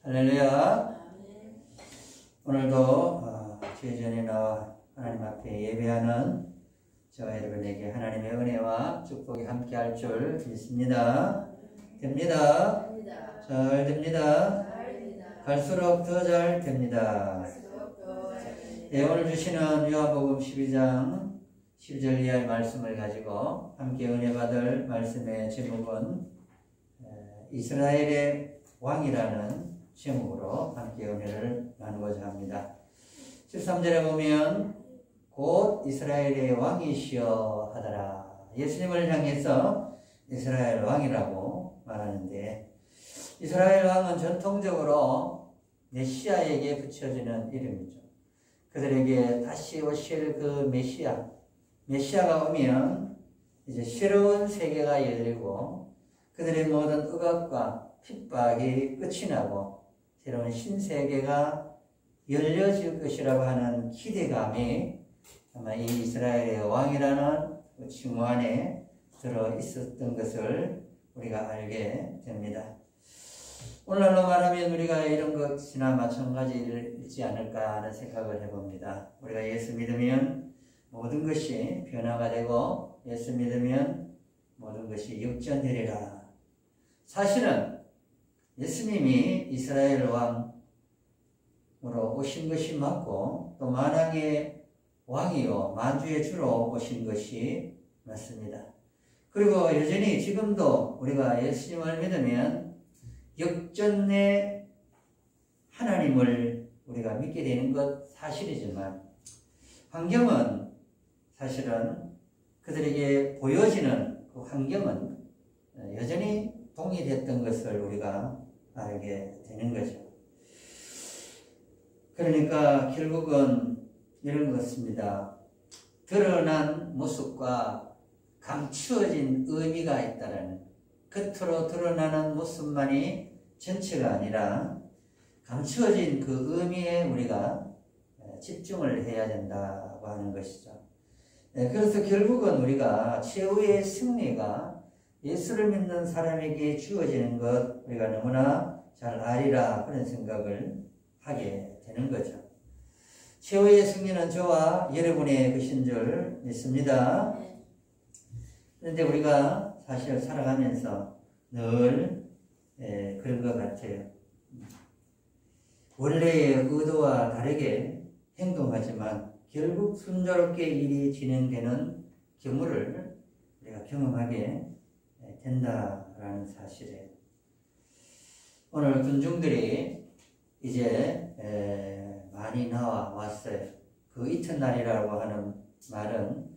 할렐루야. 오늘도 주의 전에 나와 하나님 앞에 예배하는 저와 여러분에게 하나님의 은혜와 축복이 함께할 줄 믿습니다. 됩니다. 잘 됩니다. 갈수록 더 잘 됩니다. 오늘 주시는 요한복음 12장 10절 이하의 말씀을 가지고 함께 은혜 받을 말씀의 제목은 이스라엘의 왕이라는 제목으로 함께 은혜를 나누고자 합니다. 13절에 보면 곧 이스라엘의 왕이시여 하더라. 예수님을 향해서 이스라엘 왕이라고 말하는데, 이스라엘 왕은 전통적으로 메시아에게 붙여지는 이름이죠. 그들에게 다시 오실 그 메시아가 오면 이제 새로운 세계가 열리고 그들의 모든 억압과 핍박이 끝이 나고 새로운 신세계가 열려질 것이라고 하는 기대감이 아마 이 이스라엘의 왕이라는 그 칭호 안에 들어 있었던 것을 우리가 알게 됩니다. 오늘날로 말하면 우리가 이런 것이나 마찬가지일지 않을까 하는 생각을 해봅니다. 우리가 예수 믿으면 모든 것이 변화가 되고 예수 믿으면 모든 것이 역전되리라. 사실은 예수님이 이스라엘 왕으로 오신 것이 맞고 또 만왕의 왕이요 만주의 주로 오신 것이 맞습니다. 그리고 여전히 지금도 우리가 예수님을 믿으면 역전의 하나님을 우리가 믿게 되는 것 사실이지만 환경은 사실은 그들에게 보여지는 그 환경은 여전히 동일했던 것을 우리가 알게 되는 거죠. 그러니까 결국은 이런 것입니다. 드러난 모습과 감추어진 의미가 있다라는, 겉으로 드러나는 모습만이 전체가 아니라 감추어진 그 의미에 우리가 집중을 해야 된다고 하는 것이죠. 그래서 결국은 우리가 최후의 승리가 예수를 믿는 사람에게 주어지는 것 우리가 너무나 잘 알리라 그런 생각을 하게 되는 거죠. 최후의 승리는 저와 여러분의 것인 줄 믿습니다. 그런데 우리가 사실 살아가면서 늘 그런 것 같아요. 원래의 의도와 다르게 행동하지만 결국 순조롭게 일이 진행되는 경우를 우리가 경험하게 된다라는 사실이에요. 오늘 군중들이 이제 많이 나왔어요. 그 이튿날이라고 하는 말은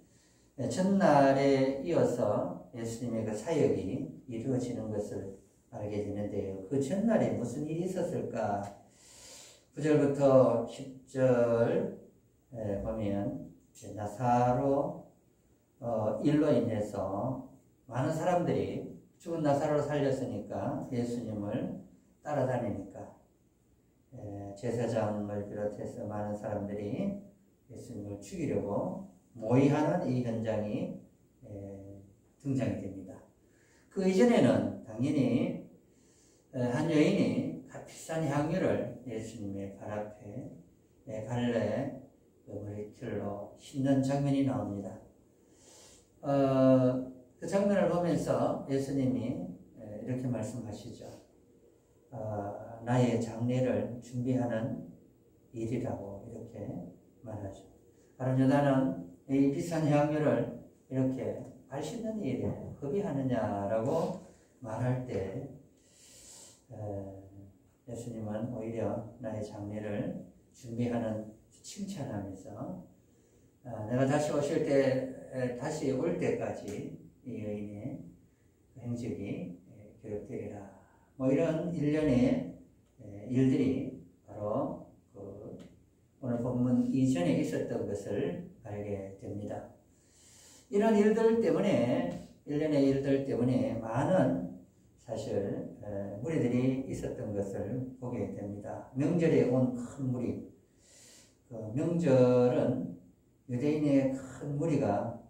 첫날에 이어서 예수님의 그 사역이 이루어지는 것을 알게 되는데요. 그 첫날에 무슨 일이 있었을까? 9절부터 10절 보면 나사로 일로 인해서 많은 사람들이 죽은 나사로를 살렸으니까 예수님을 따라다니니까 제사장을 비롯해서 많은 사람들이 예수님을 죽이려고 모의하는 이 현장이 등장이 됩니다. 그 이전에는 당연히 한 여인이 값비싼 향유를 예수님의 발 앞에 갈래 머리털로 씻는 장면이 나옵니다. 그 장면을 보면서 예수님이 이렇게 말씀하시죠. 나의 장례를 준비하는 일이라고 이렇게 말하죠. 바로 나는 이 비싼 향유를 이렇게 발 씻는 일에 허비하느냐라고 말할 때 예수님은 오히려 나의 장례를 준비하는 칭찬하면서 내가 다시 다시 올 때까지 이 여인의 행적이 기록되리라. 뭐 이런 일련의 일들이 바로 오늘 본문 이전에 있었던 것을 알게 됩니다. 이런 일들 때문에, 일련의 일들 때문에 많은 사실 무리들이 있었던 것을 보게 됩니다. 명절에 온 큰 무리, 그 명절은 유대인의 큰 무리가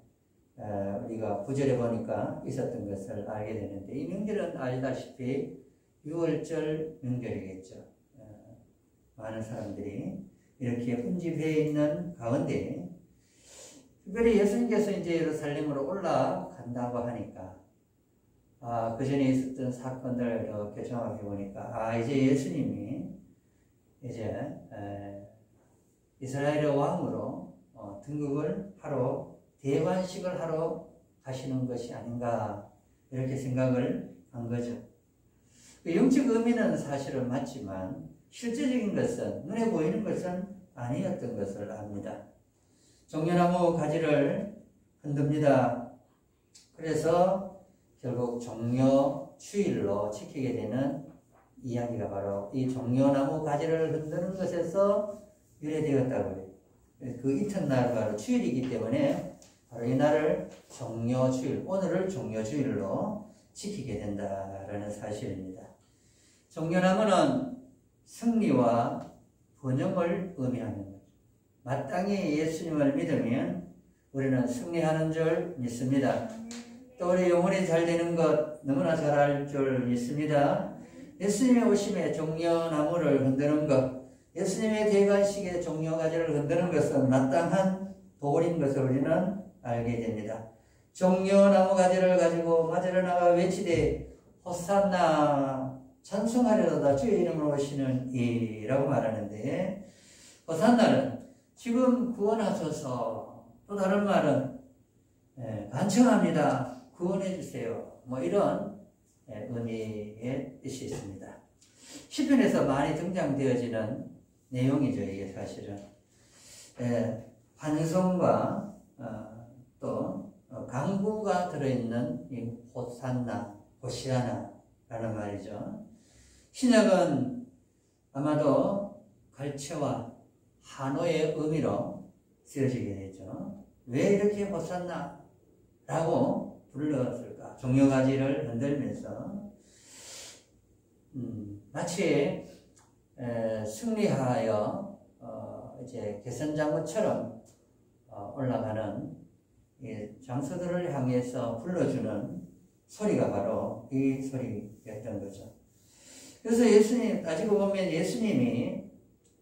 우리가 9절에 보니까 있었던 것을 알게 되는데, 이 명절은 알다시피 6월절 명절이겠죠. 많은 사람들이 이렇게 운집해 있는 가운데 특별히 예수님께서 이제 예루살렘으로 올라간다고 하니까 그 전에 있었던 사건들을 이렇게 종합해 보니까 이제 예수님이 이제 이스라엘의 왕으로 등극을 하러 대관식을 하러 가시는 것이 아닌가 이렇게 생각을 한 거죠. 영적 의미는 사실은 맞지만 실제적인 것은 눈에 보이는 것은 아니었던 것을 압니다. 종려나무 가지를 흔듭니다. 그래서 결국 종려주일로 지키게 되는 이야기가 바로 이 종려나무 가지를 흔드는 것에서 유래되었다고 해요. 그 이튿날 바로 주일이기 때문에 바로 이 날을 종려주일, 오늘을 종려주일로 지키게 된다라는 사실입니다. 종려나무는 승리와 번영을 의미하는 거죠. 마땅히 예수님을 믿으면 우리는 승리하는 줄 믿습니다. 또 우리 영혼이 잘 되는 것 너무나 잘 알 줄 믿습니다. 예수님의 오심에 종려나무를 흔드는 것, 예수님의 대관식에 종려가지를 흔드는 것은 마땅한 도리인 것을 우리는 알게 됩니다. 종려나무 가지를 가지고 맞으러 나가 외치되 호산나 찬송하려다 주의 이름으로 오시는 이라고 말하는데, 호산나는 지금 구원하소서, 또 다른 말은 간청합니다, 구원해 주세요, 뭐 이런 의미의 뜻이 있습니다. 시편에서 많이 등장되어지는 내용이죠. 이게 사실은 환송과 또 강구가 들어있는 이 호산나, 호시아나라는 말이죠. 신약은 아마도 갈채와 한호의 의미로 쓰여지게 되죠. 왜 이렇게 호산나라고 불렀을까? 종려가지를 흔들면서 마치 승리하여 이제 개선장구처럼 올라가는 이 장수들을 향해서 불러주는 소리가 바로 이 소리였던 거죠. 그래서 예수님, 따지고 보면 예수님이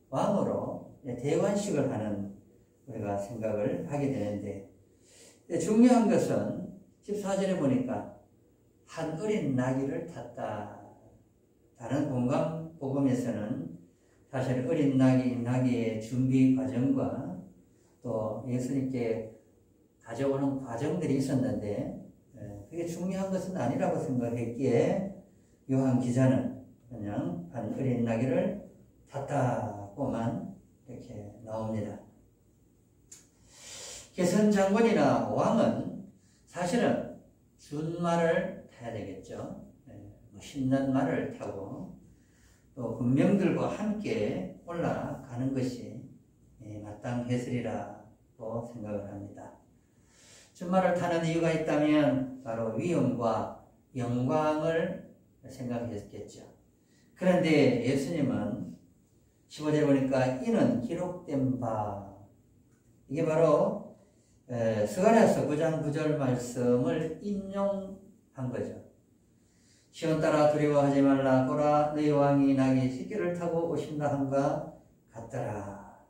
왕으로 대관식을 하는 우리가 생각을 하게 되는데, 중요한 것은 14절에 보니까 한 어린 나귀를 탔다. 다른 본강 복음에서는 사실 어린 나귀의 준비 과정과 또 예수님께 가져오는 과정들이 있었는데 그게 중요한 것은 아니라고 생각했기에 요한 기자는 그냥 한 어린 나귀를 탔다고만 이렇게 나옵니다. 개선장군이나 왕은 사실은 준말을 타야 되겠죠. 신난 말을 타고 또 군병들과 함께 올라가는 것이 마땅했으리라고 생각을 합니다. 준말을 타는 이유가 있다면 바로 위엄과 영광을 생각했겠죠. 그런데 예수님은 15절에 보니까 이는 기록된 바, 이게 바로 스가랴서 9장 9절 말씀을 인용한 거죠. 시온 따라 두려워하지 말라. 보라, 너희 왕이 나귀 새끼를 타고 오신다 함과 같더라.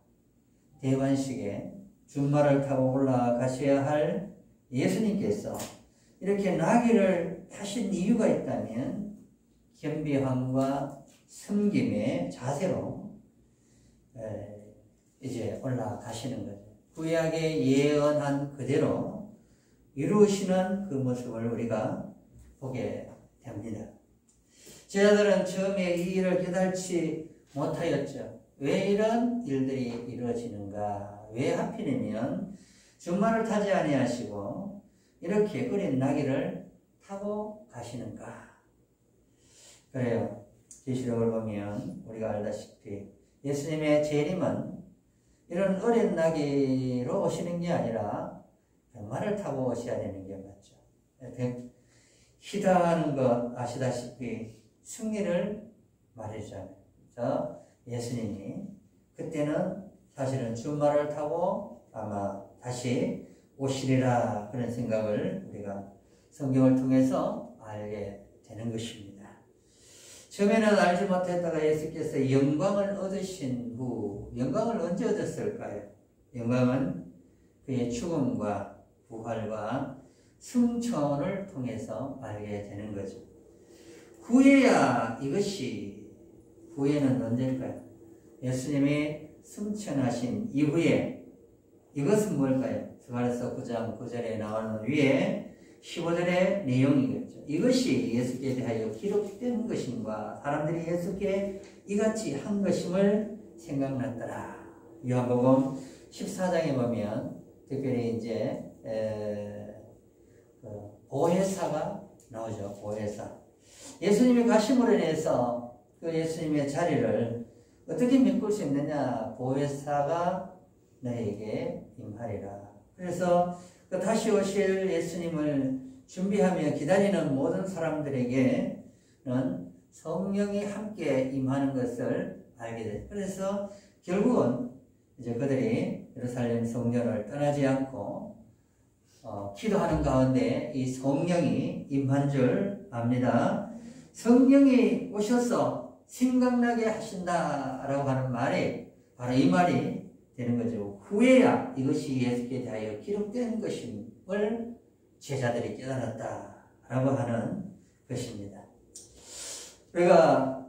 대관식에 준말을 타고 올라가셔야 할 예수님께서 이렇게 나귀를 타신 이유가 있다면 겸비함과 섬김의 자세로 이제 올라가시는 거죠. 구약에 예언한 그대로 이루시는 그 모습을 우리가 보게 됩니다. 제자들은 처음에 이 일을 깨달지 못하였죠. 왜 이런 일들이 이루어지는가? 왜 하필이면 준말을 타지 아니하시고 이렇게 어린 나귀를 타고 가시는가? 그래요. 계시록을 보면 우리가 알다시피 예수님의 재림은 이런 어린 나귀로 오시는 게 아니라 백마를 타고 오셔야 되는 게 맞죠. 희다하는 것 아시다시피 승리를 말해주잖아요. 그래서 예수님이 그때는 사실은 준말을 타고 아마 다시 오시리라, 그런 생각을 우리가 성경을 통해서 알게 되는 것입니다. 처음에는 알지 못했다가 예수께서 영광을 얻으신 후, 영광을 언제 얻었을까요? 영광은 그의 죽음과 부활과 승천을 통해서 알게 되는 거죠. 후에야 이것이, 후에는 언제일까요? 예수님이 승천하신 이후에 이것은 뭘까요? 스가랴서 9장 9절에 나오는 위에 15절의 내용이겠죠. 이것이 예수께 대하여 기록된 것인가, 사람들이 예수께 이같이 한 것임을 생각났더라. 요한복음 14장에 보면 특별히 이제 보혜사가 나오죠. 보혜사. 예수님이 가심으로 인해서 그 예수님의 자리를 어떻게 메꿀 수 있느냐? 보혜사가 너에게 임하리라. 그래서 그 다시 오실 예수님을 준비하며 기다리는 모든 사람들에게는 성령이 함께 임하는 것을 알게 돼. 그래서 결국은 이제 그들이 예루살렘 성전을 떠나지 않고 기도하는 가운데 이 성령이 임한 줄 압니다. 성령이 오셔서 생각나게 하신다라고 하는 말이 바로 이 말이 되는 거죠. 후에야 이것이 예수께 대하여 기록된 것임을 제자들이 깨달았다라고 하는 것입니다. 우리가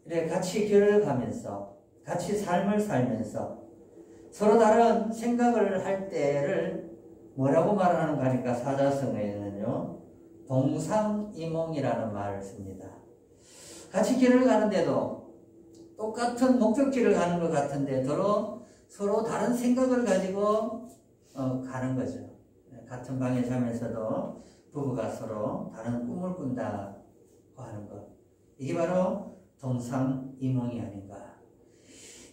이렇게 같이 길을 가면서 같이 삶을 살면서 서로 다른 생각을 할 때를 뭐라고 말하는 거니까 사자성어에는요, 동상이몽이라는 말을 씁니다. 같이 길을 가는데도 똑같은 목적지를 가는 것 같은데 서로 다른 생각을 가지고 가는 거죠. 같은 방에 자면서도 부부가 서로 다른 꿈을 꾼다고 하는 것. 이게 바로 동상이몽이 아닌가.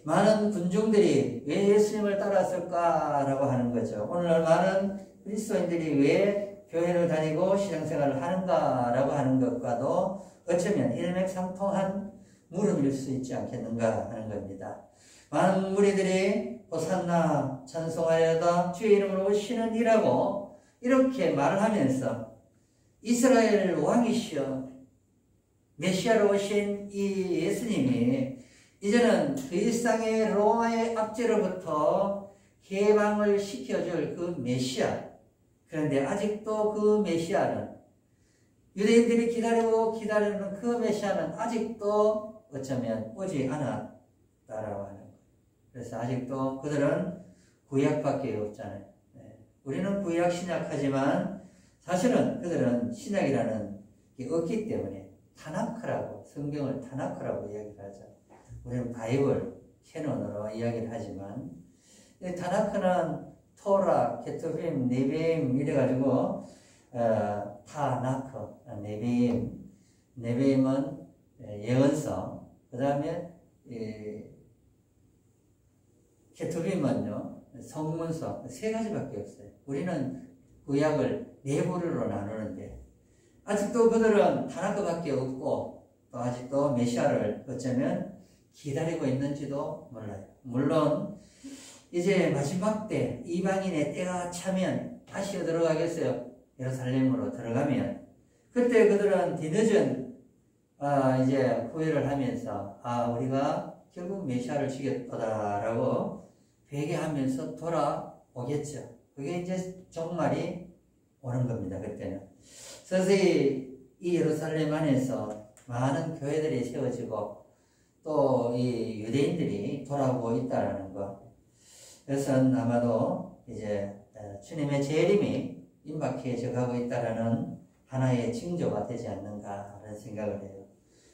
많은 군중들이 왜 예수님을 따랐을까라고 하는 거죠. 오늘날 많은 그리스도인들이 왜 교회를 다니고 신앙생활을 하는가라고 하는 것과도 어쩌면 일맥상통한 물음일 수 있지 않겠는가 하는 겁니다. 많은 무리들이 호산나 찬송하여다 주의 이름으로 오시는 이라고 이렇게 말을 하면서 이스라엘 왕이시여 메시아로 오신 이 예수님이 이제는 그 일상의 로마의 압제로부터 해방을 시켜줄 그 메시아, 그런데 아직도 그 메시아는 유대인들이 기다리고 기다리는 그 메시아는 아직도 어쩌면 오지 않았다라고 하는 거예요. 그래서 아직도 그들은 구약밖에 없잖아요. 우리는 구약 신약하지만 사실은 그들은 신약이라는 게 없기 때문에 타나크라고, 성경을 타나크라고 이야기를 하죠. 우리는 바이블, 캐논으로 이야기를 하지만 타나크는 토라, 케투빔, 네비임 이래가지고 타나크, 네비임은 예언서, 그 다음에 케투빔은요 성문서, 세 가지밖에 없어요. 우리는 구약을 네 부류로 나누는데 아직도 그들은 타나크밖에 없고 또 아직도 메시아를 어쩌면 기다리고 있는지도 몰라요. 물론 이제 마지막 때 이방인의 때가 차면 다시 들어가겠어요. 예루살렘으로 들어가면 그때 그들은 뒤늦은 이제 후회를 하면서 우리가 결국 메시아를 죽였다라고 회개하면서 돌아오겠죠. 그게 이제 종말이 오는 겁니다. 그때는 서서히 이 예루살렘 안에서 많은 교회들이 세워지고 또 이 유대인들이 돌아오고 있다라는 것. 그것은 아마도 이제 주님의 재림이 임박해져 가고 있다라는 하나의 징조가 되지 않는가 하는 생각을 해요.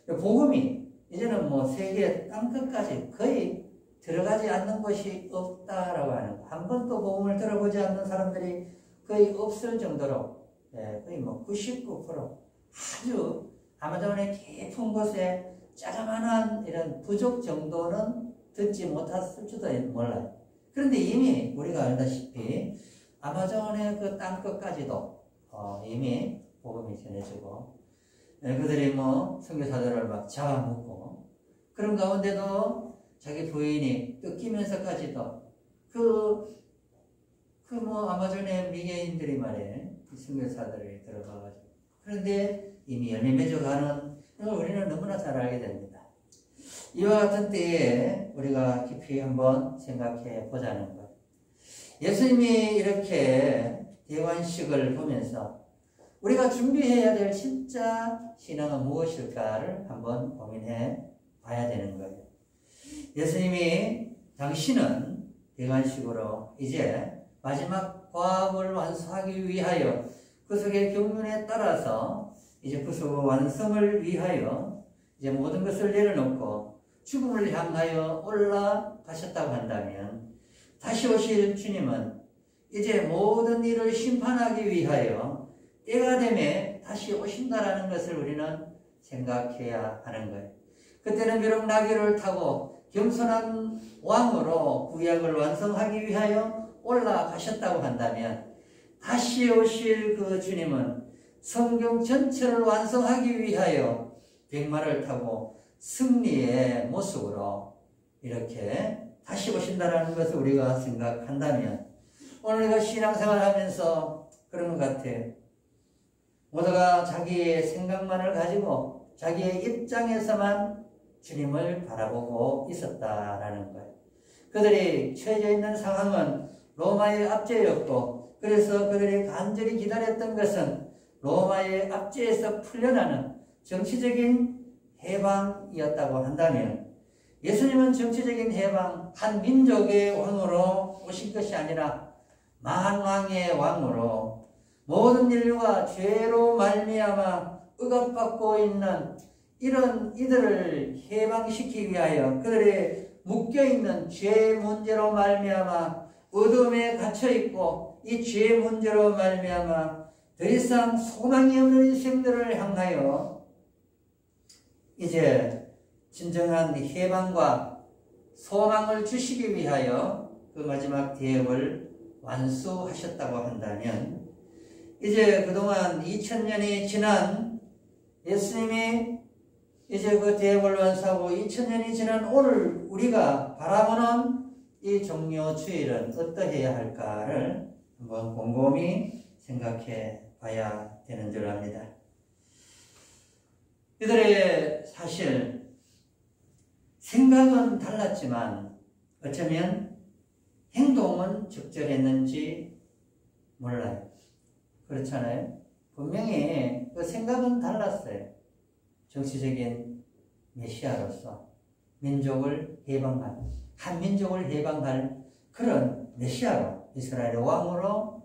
복음이 이제는 뭐 세계 땅끝까지 거의 들어가지 않는 곳이 없다라고 하는 거. 한 번도 복음을 들어보지 않는 사람들이 거의 없을 정도로 거의 뭐 99% 아주 아마존의 깊은 곳에 자그마한 이런 부족 정도는 듣지 못했을지도 몰라요. 그런데 이미 우리가 알다시피 아마존의 그 땅끝까지도 이미 복음이 전해지고 그들이 뭐 선교사들을 막 잡아먹고 그런 가운데도 자기 부인이 뜯기면서까지도 뭐 아마존의 미개인들이 말이에요. 선교사들이 들어가가지고 그런데 이미 열매 맺어가는 이걸 우리는 너무나 잘 알게 됩니다. 이와 같은 때에 우리가 깊이 한번 생각해 보자는 것. 예수님이 이렇게 대관식을 보면서 우리가 준비해야 될 진짜 신앙은 무엇일까를 한번 고민해 봐야 되는 거예요. 예수님이 당신은 대관식으로 이제 마지막 과업을 완수하기 위하여 구속의 경륜에 따라서 이제 구속 완성을 위하여 이제 모든 것을 내려놓고 죽음을 향하여 올라가셨다고 한다면 다시 오실 주님은 이제 모든 일을 심판하기 위하여 때가 되매 다시 오신다라는 것을 우리는 생각해야 하는 거예요. 그때는 비록 나귀를 타고 겸손한 왕으로 구약을 완성하기 위하여 올라가셨다고 한다면 다시 오실 그 주님은 성경 전체를 완성하기 위하여 백마를 타고 승리의 모습으로 이렇게 다시 오신다는 것을 우리가 생각한다면 오늘 우리가 신앙생활 하면서 그런 것 같아요. 모두가 자기의 생각만을 가지고 자기의 입장에서만 주님을 바라보고 있었다라는 거예요. 그들이 처해져 있는 상황은 로마의 압제였고 그래서 그들이 간절히 기다렸던 것은 로마의 압제에서 풀려나는 정치적인 해방이었다고 한다면 예수님은 정치적인 해방, 한 민족의 왕으로 오신 것이 아니라 만왕의 왕으로 모든 인류가 죄로 말미암아 억압받고 있는 이런 이들을 해방시키기 위하여 그들의 묶여있는 죄 문제로 말미암아 어둠에 갇혀있고 이 죄 문제로 말미암아 더 이상 소망이 없는 인생들을 향하여 이제 진정한 해방과 소망을 주시기 위하여 그 마지막 대업을 완수하셨다고 한다면 이제 그동안 2000년이 지난 예수님이 이제 그 대업을 완수하고 2000년이 지난 오늘 우리가 바라보는 이 종료 주일은 어떠해야 할까를 한번 곰곰이 생각해 봐야 되는 줄 압니다. 이들의 사실 생각은 달랐지만 어쩌면 행동은 적절했는지 몰라요. 그렇잖아요. 분명히 그 생각은 달랐어요. 정치적인 메시아로서 민족을 해방할, 한 민족을 해방할 그런 메시아로 이스라엘의 왕으로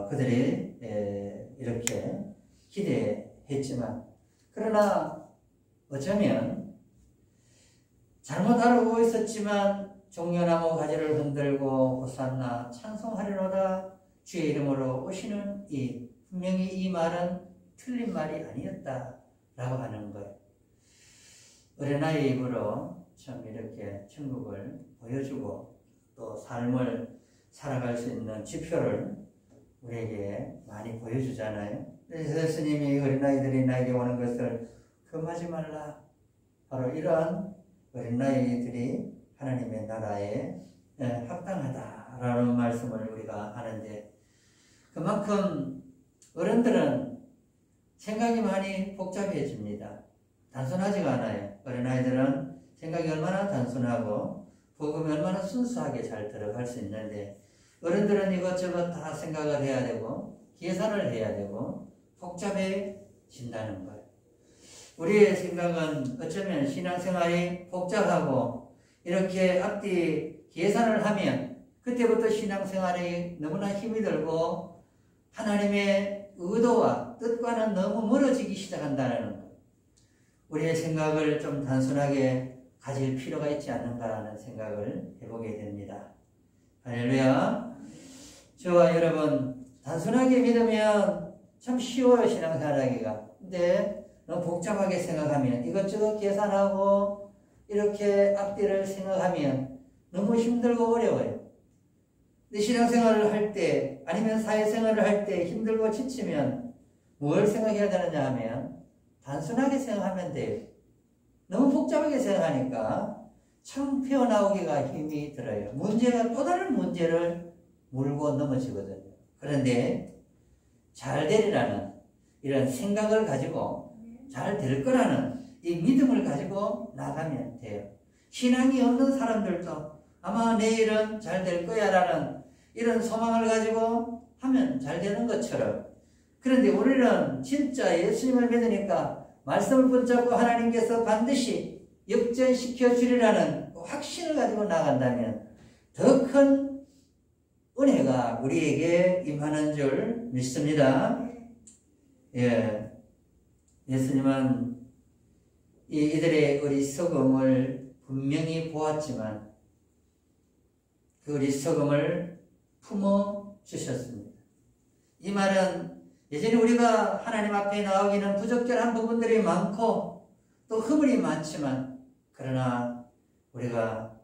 그들이 이렇게 기대했지만 그러나 어쩌면 잘못 알고 있었지만 종려나무 가지를 흔들고 호산나 찬송하리로다 주의 이름으로 오시는 분명히 이 말은 틀린 말이 아니었다라고 하는 거예요. 어린아이의 입으로 참 이렇게 천국을 보여주고 또 삶을 살아갈 수 있는 지표를 우리에게 많이 보여주잖아요. 그래서 예수님이 어린아이들이 나에게 오는 것을 금하지 말라. 바로 이러한 어린아이들이 하나님의 나라에 합당하다라는 말씀을 우리가 하는데 그만큼 어른들은 생각이 많이 복잡해집니다. 단순하지가 않아요. 어린아이들은 생각이 얼마나 단순하고 복음이 얼마나 순수하게 잘 들어갈 수 있는데 어른들은 이것저것 다 생각을 해야 되고 계산을 해야 되고 복잡해진다는 거예요. 우리의 생각은 어쩌면 신앙생활이 복잡하고 이렇게 앞뒤 계산을 하면 그때부터 신앙생활이 너무나 힘이 들고 하나님의 의도와 뜻과는 너무 멀어지기 시작한다는 거예요. 우리의 생각을 좀 단순하게 가질 필요가 있지 않는가라는 생각을 해보게 됩니다. 할렐루야. 저와 여러분 단순하게 믿으면 참 쉬워요. 신앙생활하기가. 근데 너무 복잡하게 생각하면 이것저것 계산하고 이렇게 앞뒤를 생각하면 너무 힘들고 어려워요. 근데 신앙생활을 할 때 아니면 사회생활을 할 때 힘들고 지치면 뭘 생각해야 되느냐 하면 단순하게 생각하면 돼요. 너무 복잡하게 생각하니까 참 헤어나오기가 힘이 들어요. 문제가 또 다른 문제를 물고 넘어지거든요. 그런데 잘 되리라는 이런 생각을 가지고 잘 될 거라는 이 믿음을 가지고 나가면 돼요. 신앙이 없는 사람들도 아마 내일은 잘 될 거야 라는 이런 소망을 가지고 하면 잘 되는 것처럼, 그런데 우리는 진짜 예수님을 믿으니까 말씀을 붙잡고 하나님께서 반드시 역전시켜 주리라는 확신을 가지고 나간다면 더 큰 은혜가 우리에게 임하는 줄 믿습니다. 예, 예수님은 이들의 어리석음을 분명히 보았지만 그 어리석음을 품어 주셨습니다. 이 말은 여전히 우리가 하나님 앞에 나오기는 부적절한 부분들이 많고 또 허물이 많지만, 그러나 우리가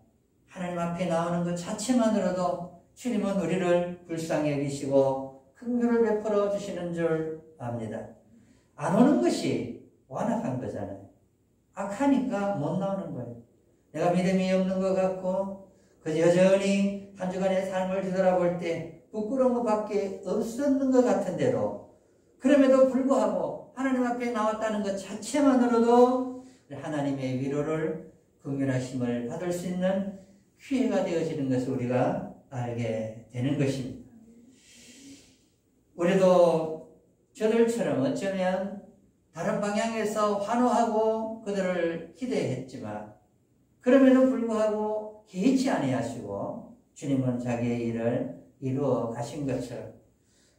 하나님 앞에 나오는 것 자체만으로도 주님은 우리를 불쌍히 여기시고 긍휼을 베풀어 주시는 줄 압니다. 안 오는 것이 완악한 거잖아요. 악하니까 못 나오는 거예요. 내가 믿음이 없는 것 같고 그 여전히 한 주간의 삶을 뒤돌아볼 때 부끄러운 것밖에 없었는 것 같은데도, 그럼에도 불구하고 하나님 앞에 나왔다는 것 자체만으로도 하나님의 위로를, 긍휼하심을 받을 수 있는 기회가 되어지는 것을 우리가 알게 되는 것입니다. 우리도 저들처럼 어쩌면 다른 방향에서 환호하고 그들을 기대했지만 그럼에도 불구하고 개의치 아니하시고 주님은 자기의 일을 이루어 가신 것처럼,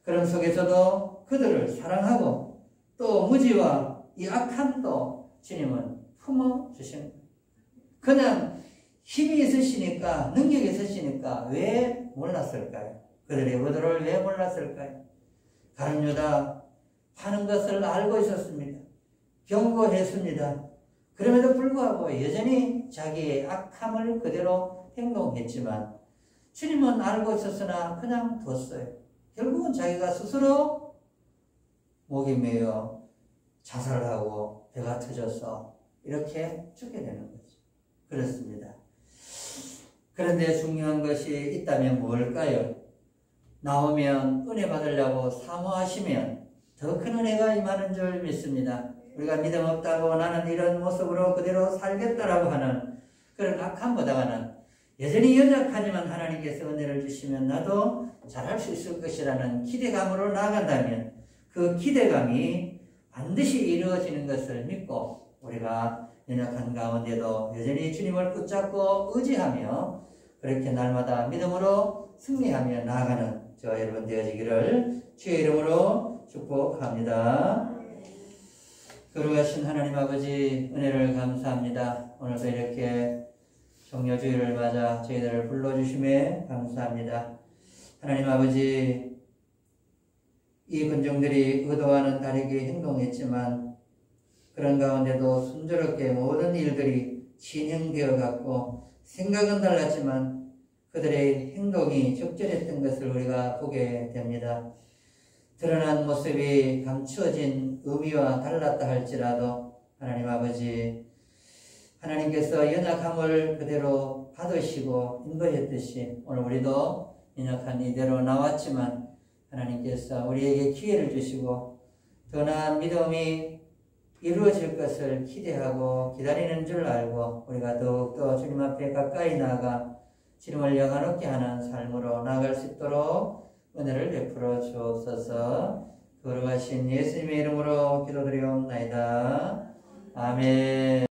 그런 속에서도 그들을 사랑하고 또 무지와 이 악함도 주님은 품어주신 거예요. 그냥 힘이 있으시니까, 능력이 있으시니까 왜 몰랐을까요? 그들의 의도를 왜 몰랐을까요? 가룟 유다 파는 것을 알고 있었습니다. 경고했습니다. 그럼에도 불구하고 여전히 자기의 악함을 그대로 행동했지만 주님은 알고 있었으나 그냥 뒀어요. 결국은 자기가 스스로 목이 메어 자살하고 배가 터져서 이렇게 죽게 되는 거죠. 그렇습니다. 그런데 중요한 것이 있다면 뭘까요? 나오면 은혜 받으려고 사모하시면 더 큰 은혜가 임하는 줄 믿습니다. 우리가 믿음 없다고 나는 이런 모습으로 그대로 살겠다라고 하는 그런 악함보다는 여전히 연약하지만 하나님께서 은혜를 주시면 나도 잘할 수 있을 것이라는 기대감으로 나아간다면 그 기대감이 반드시 이루어지는 것을 믿고 우리가 연약한 가운데도 여전히 주님을 붙잡고 의지하며 그렇게 날마다 믿음으로 승리하며 나아가는 저 여러분 되어지기를 주의 이름으로 축복합니다. 거룩하신 하나님 아버지, 은혜를 감사합니다. 오늘도 이렇게 종려주일을 맞아 저희들을 불러주심에 감사합니다. 하나님 아버지, 이 군중들이 의도와는 다르게 행동했지만 그런 가운데도 순조롭게 모든 일들이 진행되어 갔고 생각은 달랐지만 그들의 행동이 적절했던 것을 우리가 보게 됩니다. 드러난 모습이 감추어진 의미와 달랐다 할지라도 하나님 아버지, 하나님께서 연약함을 그대로 받으시고 인도했듯이 오늘 우리도 연약한 이대로 나왔지만 하나님께서 우리에게 기회를 주시고 더 나은 믿음이 이루어질 것을 기대하고 기다리는 줄 알고 우리가 더욱더 주님 앞에 가까이 나아가 주님을 영화롭게 하는 삶으로 나아갈 수 있도록 은혜를 베풀어 주옵소서. 거룩하신 예수님의 이름으로 기도드리옵나이다. 아멘.